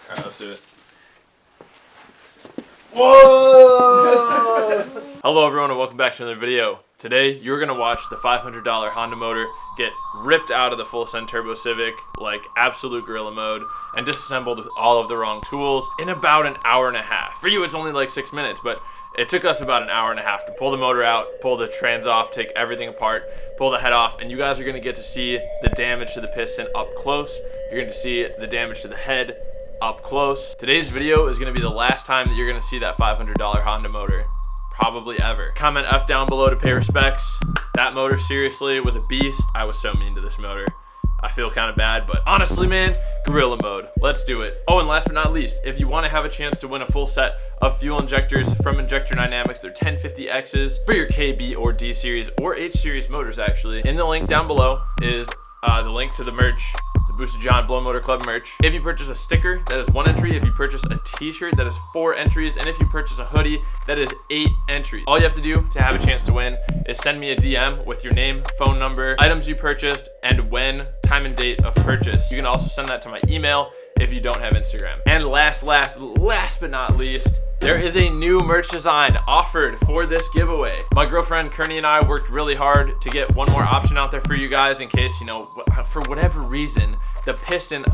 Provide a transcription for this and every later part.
Alright, let's do it. Whoa! Hello everyone and welcome back to another video. Today you're going to watch the $500 Honda motor get ripped out of the full send turbo Civic like absolute gorilla mode and disassembled with all of the wrong tools in about an hour and a half. For you it's only like 6 minutes, but it took us about an hour and a half to pull the motor out, pull the trans off, take everything apart, pull the head off, and you guys are going to get to see the damage to the piston up close. You're going to see the damage to the head up close. Today's video is going to be the last time that you're going to see that $500 Honda motor. Probably ever. Comment F down below to pay respects. That motor seriously was a beast. I was so mean to this motor. I feel kind of bad, but honestly, man, gorilla mode. Let's do it. Oh, and last but not least, if you want to have a chance to win a full set of fuel injectors from Injector Dynamics, they're 1050Xs for your KB or D series or H series motors actually. In the link down below is the link to the merch. Boosted John Blow Motor Club merch. If you purchase a sticker, that is 1 entry. If you purchase a t-shirt, that is 4 entries. And if you purchase a hoodie, that is 8 entries. All you have to do to have a chance to win is send me a DM with your name, phone number, items you purchased, and when, time and date of purchase. You can also send that to my email if you don't have Instagram. And last but not least, there is a new merch design offered for this giveaway. My girlfriend Kearney and I worked really hard to get one more option out there for you guys in case, you know, for whatever reason, the piston,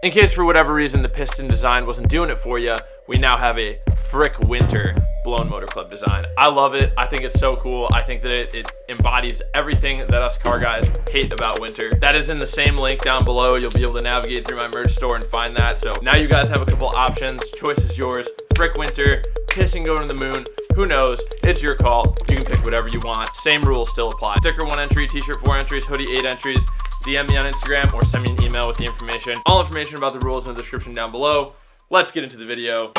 in case for whatever reason the piston design wasn't doing it for you, we now have a Frick Winter Blown Motor Club design. I love it. I think it's so cool. I think that it embodies everything that us car guys hate about winter. That is in the same link down below. You'll be able to navigate through my merch store and find that. So now you guys have a couple options. Choice is yours. Frick Winter, piston going to the moon. Who knows? It's your call. You can pick whatever you want. Same rules still apply. Sticker 1 entry, t-shirt 4 entries, hoodie 8 entries. DM me on Instagram or send me an email with the information. All information about the rules in the description down below. Let's get into the video.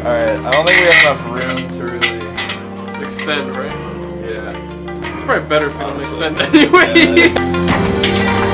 Alright, I don't think we have enough room to really extend, right? Yeah. It's probably better if we don't extend anyway. Yeah.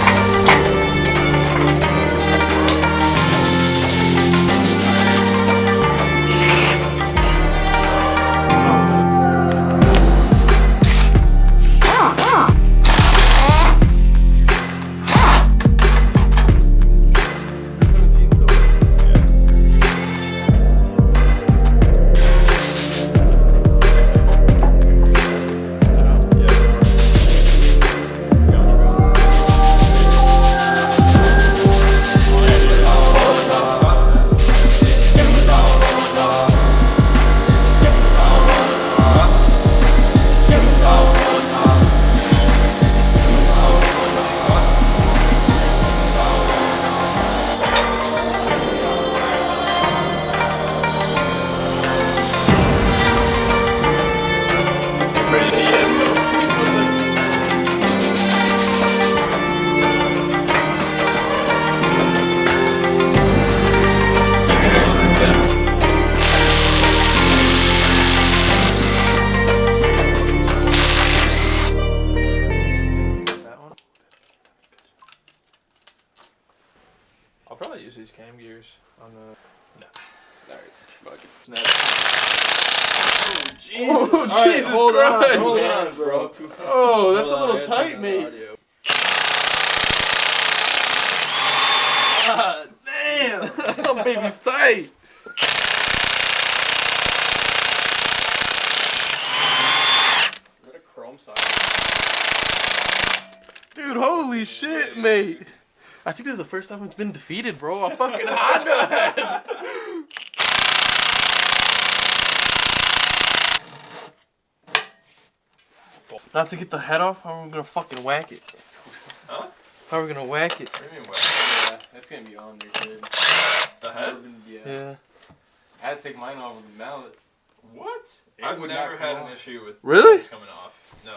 use these cam gears on the. No. Alright, fuck it. Snap. Oh, Jesus hold Christ. on, hold Hands, on, bro. Oh, that's Hold a on, little I gotta turn tight, down mate. the audio. God damn! That baby's tight. Is that a chrome side? Dude, holy shit, mate! I think this is the first time it's been defeated, bro. A fucking Honda head. Not to get the head off, how are we gonna fucking whack it? Huh? How are we gonna whack it? What do you mean wet? Yeah, that's gonna be on there, kid. The head? Yeah. I had to take mine off with the mallet. What? It I've would never not had come an off. issue with Really? things coming off. No.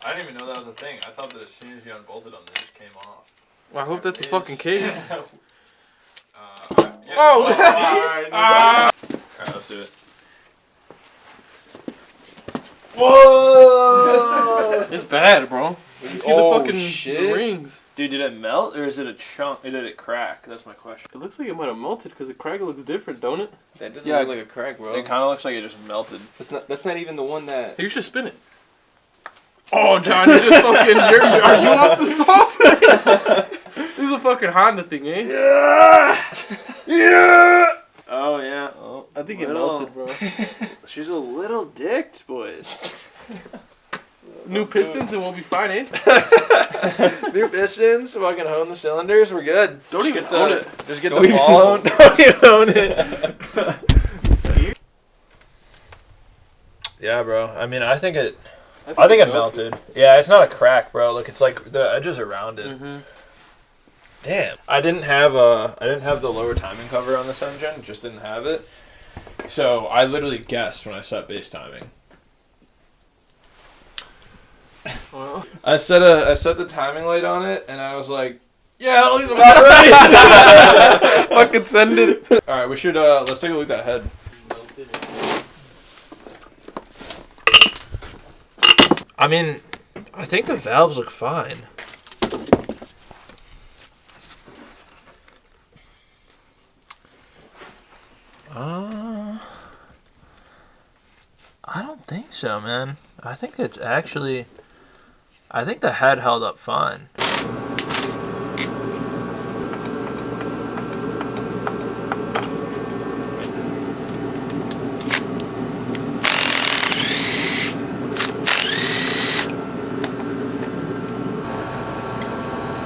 I didn't even know that was a thing. I thought that as soon as you unbolted them, they just came off. Well, I hope that's a fucking case. Yeah. Oh! Alright, let's do it. Whoa! It's bad, bro. You see the fucking shit. rings. Dude, did it melt or is it a chunk? Or did it crack? That's my question. It looks like it might have melted because the crack looks different, don't it? That doesn't Yeah, look like a crack, bro. It kind of looks like it just melted. That's not even the one that. Hey, you should spin it. Oh, John, you just fucking. Are you off the sauce, man? This is a fucking Honda thing, eh? Yeah! Oh, yeah. Oh, I think it Little- melted, bro. She's a little dicked, boys. New pistons and we'll be fine, eh? New pistons, fucking hone the cylinders, we're good. Don't even get own the- it. Just get Don't the even ball own honed. Don't even own it. Yeah, bro. I mean, I think it melted. Yeah, it's not a crack, bro. Look, it's like the edges around it. Mm-hmm. Damn. I didn't have the lower timing cover on this engine. Just didn't have it. So I literally guessed when I set base timing. Well, I set the timing light on it, and I was like, "Yeah, at least I'm about right." fucking send it. All right, we should let's take a look at that head. I mean, I think the valves look fine. I don't think so, man. I think it's actually. I think the head held up fine.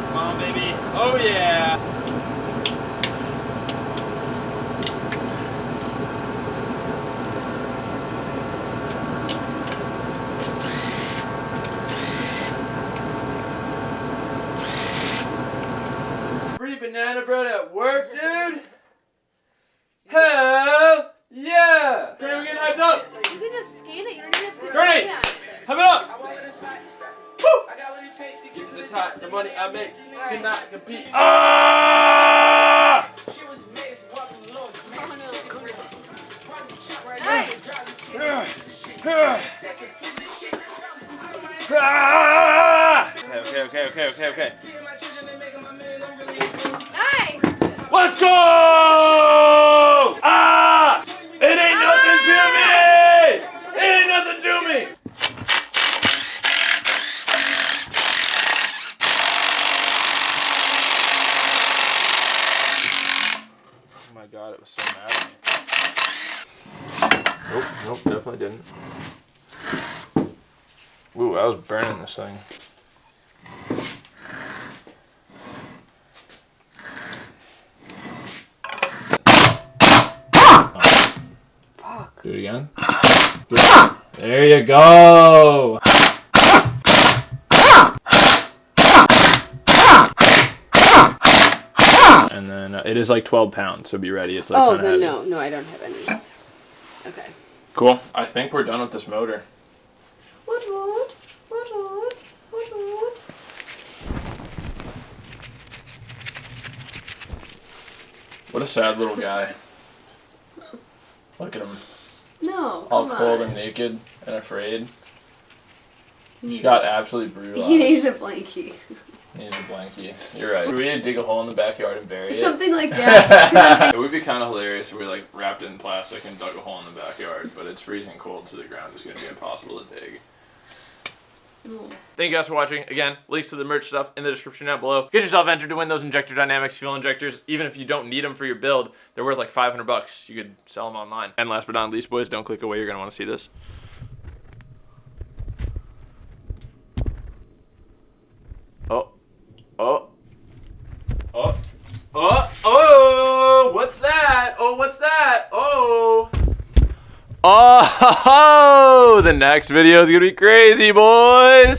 Come on, baby. Oh, yeah. Free banana bread at work, dude? Hell yeah! Okay, we're getting hyped up. You can just scan it. You don't even have to Grenade! scan. Hype it up. Get to the top, the money I make cannot compete. Ah! Nice. Ah! Okay. Nice. Let's go! Ah! It ain't nothing to me! It ain't nothing to me! Oh my god, it was so mad at me. Nope, definitely didn't. Ooh, I was burning this thing. Fuck. Do it again. There you go. And then it is like 12 pounds, so be ready. It's like Oh, kinda then heavy. no, I don't have any. Okay. Cool. I think we're done with this motor. Woot woot. Woot woot. Woot woot. What a sad little guy. Look at him, No. all come cold on. and naked and afraid. He got absolutely brutalized. He needs a blankie. Need a blankie. You're right. We need to dig a hole in the backyard and bury it. Something like that. 'Cause I'm It would be kind of hilarious if we like wrapped it in plastic and dug a hole in the backyard, but it's freezing cold, so the ground is going to be impossible to dig. Thank you guys for watching. Again, links to the merch stuff in the description down below. Get yourself entered to win those Injector Dynamics fuel injectors. Even if you don't need them for your build, they're worth like $500. You could sell them online. And last but not least, boys, don't click away. You're going to want to see this. Oh. Oh. Oh. Oh. Oh. What's that? Oh, what's that? Oh. Oh, the next video is going to be crazy, boys.